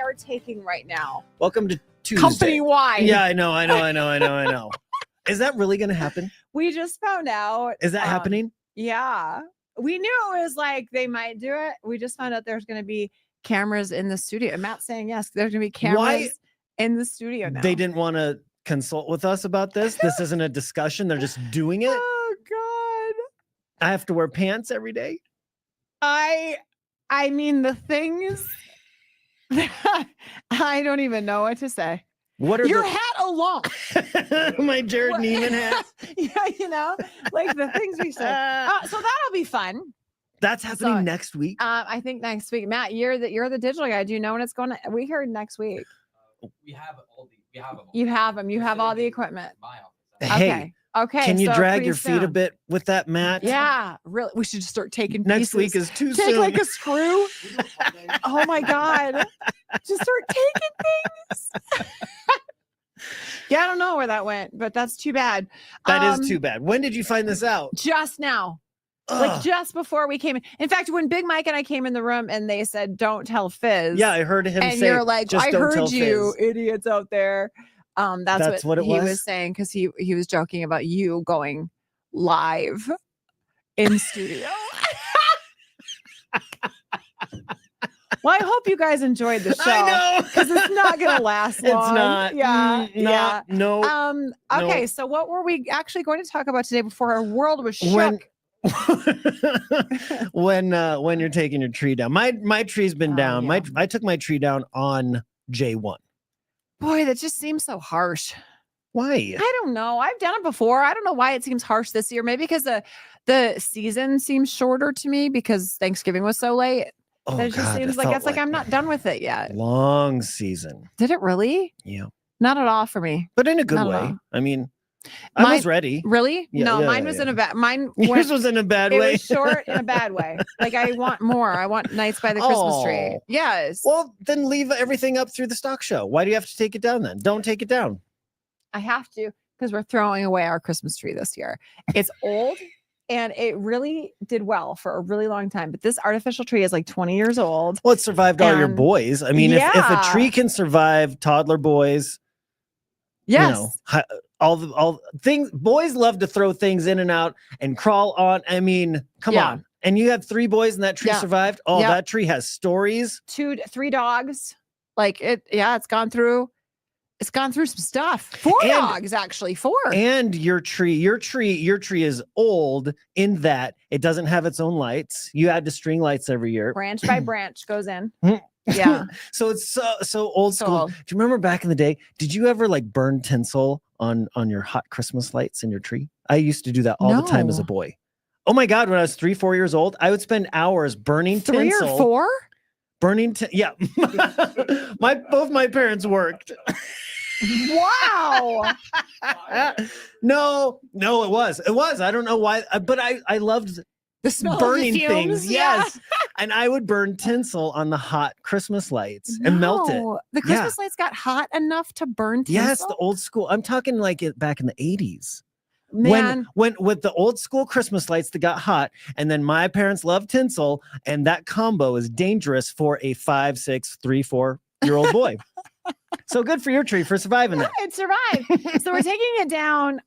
are taking right now. Welcome to Tuesday. Company-wide. Yeah, I know. Is that really going to happen? We just found out. Is that happening? Yeah. We knew it was like they might do it. We just found out there's going to be cameras in the studio. And Matt's saying yes, there's going to be cameras in the studio now. They didn't want to consult with us about this. This isn't a discussion. They're just doing it. Oh, God. I have to wear pants every day. I mean, the things I don't even know what to say. What are your hat alone? My Jared Neiman hat. Yeah, like the things we said. So that'll be fun. That's happening next week. I think next week. Matt, you're the digital guy. Do you know when it's going to? We heard next week. We have them. You have them. You have all the equipment. Hey, okay. Can you drag your feet a bit with that, Matt? Yeah, really. We should just start taking next pieces. week is too soon. Take like a screw. Oh my God! Just start taking things. Yeah, I don't know where that went, but that's too bad. That is too bad. When did you find this out? Just now. Like just before we came in. In fact, when Big Mike and I came in the room and they said, "Don't tell Fizz." Yeah, I heard him say. And you're like, just "I don't heard tell you, Fizz. idiots out there." That's what he was saying because he was joking about you going live in studio. Well, I hope you guys enjoyed the show. I know because it's not gonna last long. It's not. Yeah. No. Okay. So what were we actually going to talk about today before our world was shook? When you're taking your tree down, my tree's been down. Yeah. I took my tree down on J1. Boy, that just seems so harsh. Why? I don't know. I've done it before. I don't know why it seems harsh this year. Maybe because the season seems shorter to me because Thanksgiving was so late. Oh, it just seems like it's like I'm not done with it yet. Long season. Did it really? Yeah. Not at all for me. But in a good way. I mean, I was ready. Really? Yeah, no, yeah, mine was in a bad. Yours was in a bad way. It was short in a bad way. Like I want more. I want nights by the Christmas tree. Yes. Well, then leave everything up through the stock show. Why do you have to take it down then? Don't take it down. I have to because we're throwing away our Christmas tree this year. It's old. And it really did well for a really long time. But this artificial tree is like 20 years old. Well, it survived all your boys. I mean, if a tree can survive toddler boys, yes, all the things, boys love to throw things in and out and crawl on. I mean, come on. And you have 3 boys and that tree survived. Oh, that tree has stories. 3 dogs. Like it's gone through. It's gone through some stuff. 4 dogs, actually. 4. And your tree is old in that it doesn't have its own lights. You add to string lights every year. Branch by branch goes in. Yeah. So it's so old school. Do you remember back in the day? Did you ever like burn tinsel on your hot Christmas lights in your tree? I used to do that all the time as a boy. Oh my God, when I was 3-4 years old, I would spend hours burning tinsel. 3 or 4? Burning yeah. Both my parents worked. Wow. No, it was. I don't know why, but I loved the smell burning of the fumes, things. Yes. And I would burn tinsel on the hot Christmas lights and melt it. The Christmas lights got hot enough to burn tinsel? Yes, the old school. I'm talking like back in the 80s. Man. When with the old school Christmas lights that got hot, and then my parents loved tinsel, and that combo is dangerous for a 5, 6, 3, 4-year-old boy. So good for your tree for surviving that. It survived. So we're taking it down.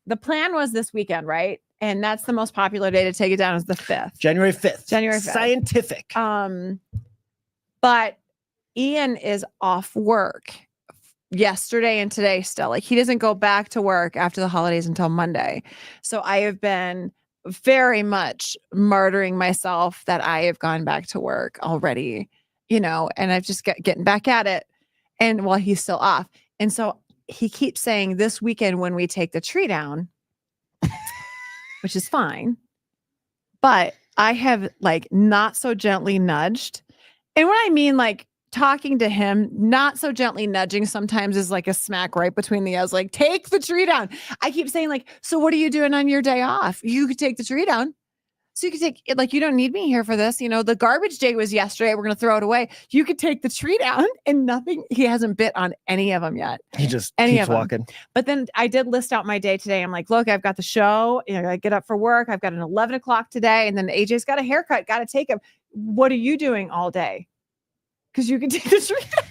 The plan was this weekend, right? And that's the most popular day to take it down is the 5th. January 5th. January 5th. Scientific. But Ian is off work yesterday and today still. Like he doesn't go back to work after the holidays until Monday. So I have been very much martyring myself that I have gone back to work already, and I've just getting back at it. And while he's still off. And so he keeps saying this weekend when we take the tree down, which is fine. But I have like not so gently nudged. And what I mean, like talking to him, not so gently nudging sometimes is like a smack right between the eyes, like take the tree down. I keep saying like, so what are you doing on your day off? You could take the tree down. So you could take it, like, you don't need me here for this. The garbage day was yesterday. We're going to throw it away. You could take the tree down and nothing. He hasn't bit on any of them yet. He just keeps walking. But then I did list out my day today. I'm like, look, I've got the show. I get up for work. I've got an 11 o'clock today. And then AJ's got a haircut. Got to take him. What are you doing all day? because you can take the tree down.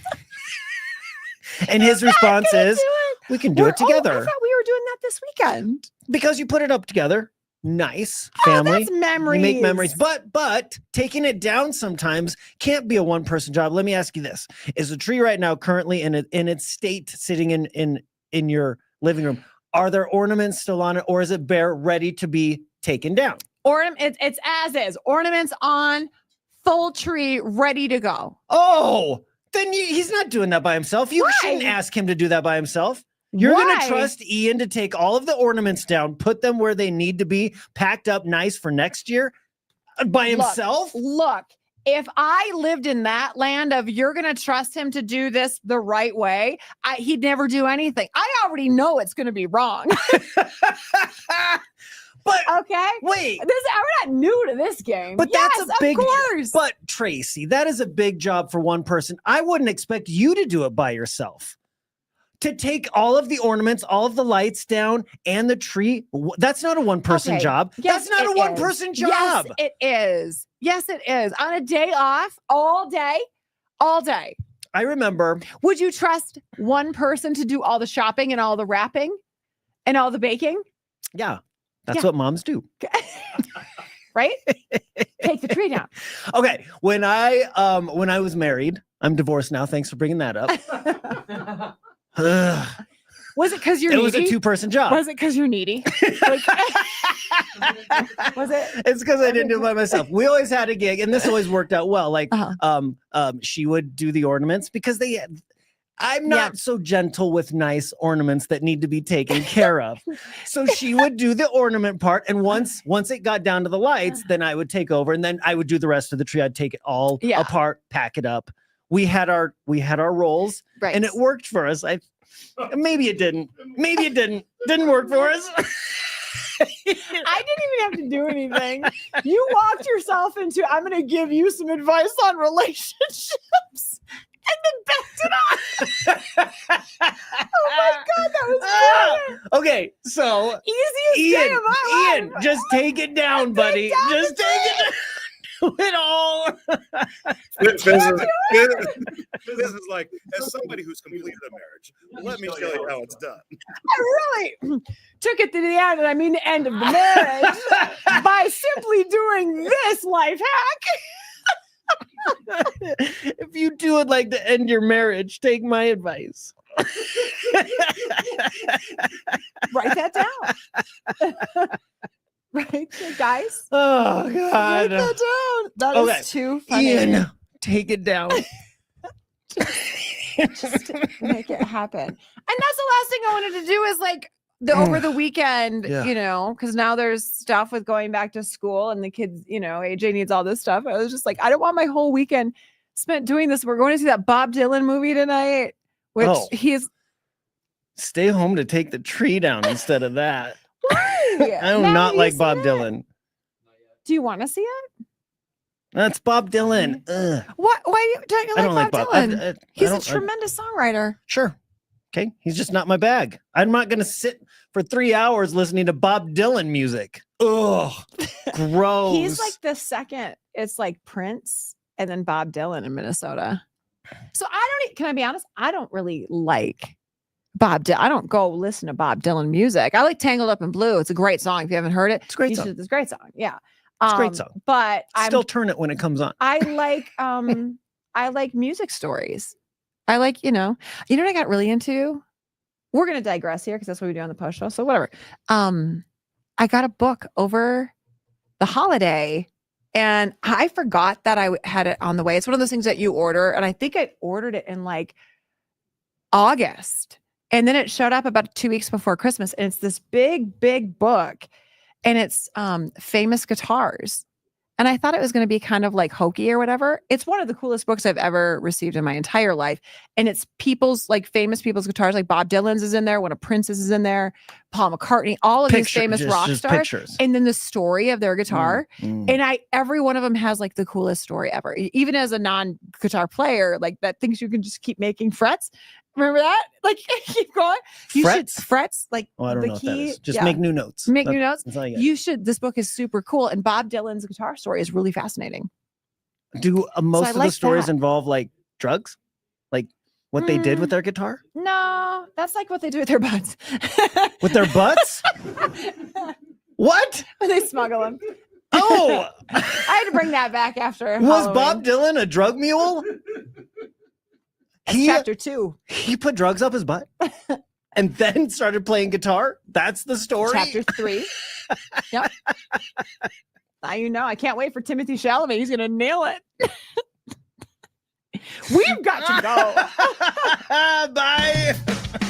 And his response is, we can do it together. I thought we were doing that this weekend. Because you put it up together. Nice family. That's memories. You make memories. But taking it down sometimes can't be a one-person job. Let me ask you this. Is the tree right now currently in its state sitting in your living room? Are there ornaments still on it, or is it bare, ready to be taken down? It's as is. Ornaments on, full tree, ready to go. Oh, then he's not doing that by himself. You shouldn't ask him to do that by himself. You're going to trust Ian to take all of the ornaments down, put them where they need to be, packed up nice for next year by himself? Look, if I lived in that land of you're going to trust him to do this the right way, he'd never do anything. I already know it's going to be wrong. But okay, wait, we're not new to this game. But yes, that's a big, of course. But Tracy, that is a big job for one person. I wouldn't expect you to do it by yourself. To take all of the ornaments, all of the lights down, and the tree, that's not a one-person job. Yes, that's not a one-person job. Yes, it is. Yes, it is. On a day off, all day. I remember. Would you trust one person to do all the shopping and all the wrapping and all the baking? Yeah, that's what moms do. Right? Take the tree down. Okay, when I was married, I'm divorced now. Thanks for bringing that up. Was it because you're needy? It was a two-person job. Was it because you're needy? Was it? It's because I didn't do it by myself. We always had a gig, and this always worked out well. Like, she would do the ornaments because I'm not so gentle with nice ornaments that need to be taken care of. So she would do the ornament part, and once it got down to the lights, then I would take over, and then I would do the rest of the tree. I'd take it all apart, pack it up. We had our roles, and it worked for us. Maybe it didn't. Didn't work for us. I didn't even have to do anything. You walked yourself into, I'm going to give you some advice on relationships, and then backed it up. Oh my God, that was brilliant. Okay, so easiest day of my life. Ian, just take it down, buddy. Just take it down. It all. This is like, as somebody who's completed a marriage, let me tell you how it's done. I really took it to the end, and I mean the end of the marriage, by simply doing this life hack. If you two would like to end your marriage, take my advice. Write that down. Right, guys? Oh, God. Write that down. That is too funny. Ian, take it down. Just make it happen. And that's the last thing I wanted to do is like over the weekend, you know, because now there's stuff with going back to school and the kids, you know, AJ needs all this stuff. I was just like, I don't want my whole weekend spent doing this. We're going to see that Bob Dylan movie tonight, which he's. Stay home to take the tree down instead of that. Why? I do not like Bob Dylan. Do you want to see it? That's Bob Dylan. What? Why don't you like Bob Dylan? He's a tremendous songwriter. Sure. Okay. He's just not my bag. I'm not going to sit for 3 hours listening to Bob Dylan music. Ugh. Gross. He's like the second. It's like Prince and then Bob Dylan in Minnesota. So can I be honest? I don't really like Bob Dylan. I don't go listen to Bob Dylan music. I like Tangled Up in Blue. It's a great song. If you haven't heard it, it's a great song. It's a great song. Yeah. It's a great song. But I still turn it when it comes on. I like music stories. I like, you know what I got really into? We're going to digress here because that's what we do on the post show. So whatever. I got a book over the holiday and I forgot that I had it on the way. It's one of those things that you order. And I think I ordered it in like August. And then it showed up about 2 weeks before Christmas. And it's this big, big book. And it's famous guitars. And I thought it was going to be kind of like hokey or whatever. It's one of the coolest books I've ever received in my entire life. And it's famous people's guitars. Like Bob Dylan's is in there. One of Prince's is in there. Paul McCartney. All of these famous rock stars. Pictures. And then the story of their guitar. And every one of them has like the coolest story ever. Even as a non-guitar player, like that thinks you can just keep making frets. Remember that? Like, keep going. Frets. Like, I don't know what that is. Just make new notes. Make new notes. You should. This book is super cool. And Bob Dylan's guitar story is really fascinating. Do most of the stories involve like drugs? Like what they did with their guitar? No, that's like what they do with their butts. With their butts? What? When they smuggle them. Oh, I had to bring that back after. was Halloween. Bob Dylan a drug mule? That's chapter 2. He put drugs up his butt and then started playing guitar. That's the story. Chapter 3. Yep. Now you know. I can't wait for Timothy Chalamet. He's gonna nail it. We've got to go. Bye.